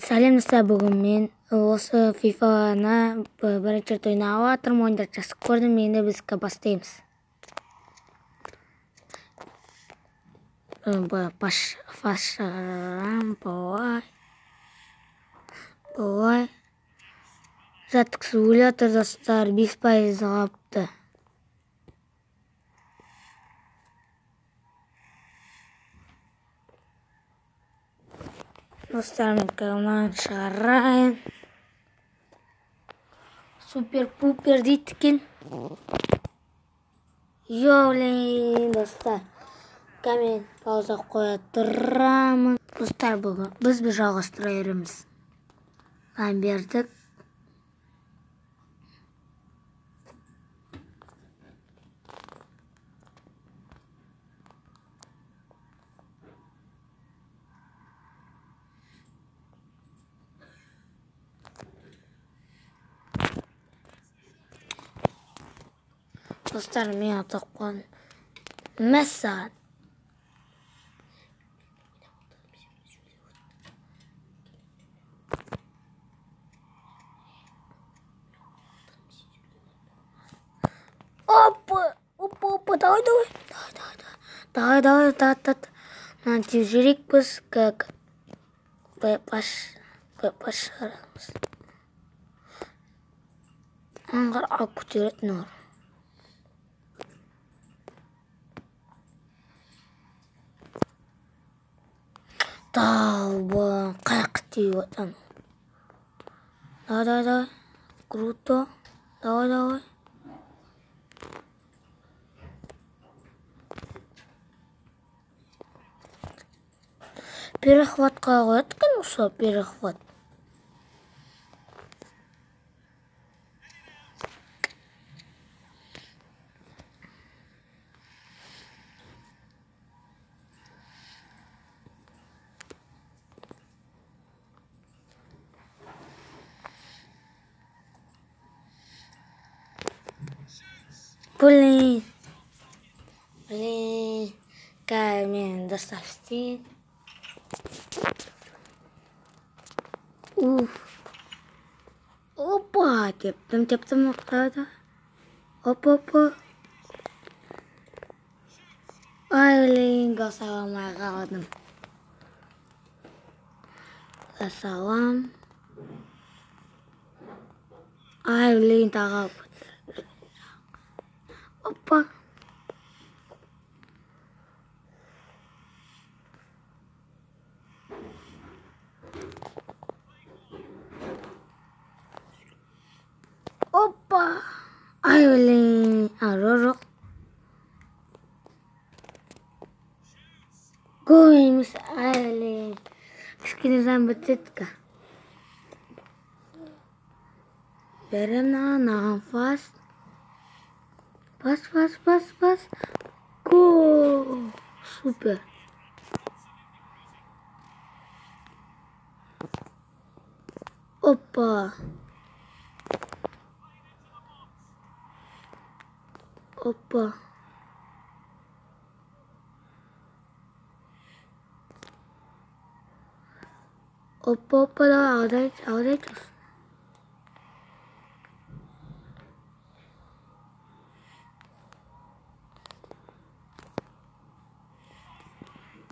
Сәлем достар, бүгін мен осы FIFA-ны бірінші рет ойнап жатырмын, ойындарды жақсы көрдім, енді біз бастаймыз. Пашарам, бывай. Жаттықсы өлі достар, 5% қалыпты. Достарым каналынан шығарайын. Супер-пупер дейді екен. Йоулин, достар. Камен пауза қоя тұрамын. Достар, бүгін біз жалғастыра береміз. Бердік. Dostlar, мен атаққан мәссаған. Опа, давай. Nanti жирек біз как пашарамыз. Аңғар алып көтеретін ор. Талба, қаяқ дейі отан. Давай. Круто. Давай. Перехватқа қояды екен осы перехват. Блин, камень доставьте. Опа, тептім, да. Опа. Ай, блин, саламай қалдым. Салам. Ай, блин, тағап. Опа. Ай, блин, жоқ. Қоймыз, ай, блин. Кішкене жан бітеткі. Берем наған фас. Пас. Гол. Супер. Опа. Давай, аудай.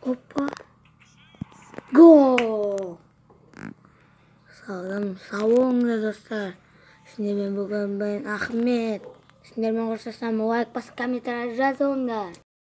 Опа. Гол. Сау болыңдар достар. Сіздермен бүгін Ахмет. Сіздермен қоштасамын. Лайк басып комментарий жазыңдар.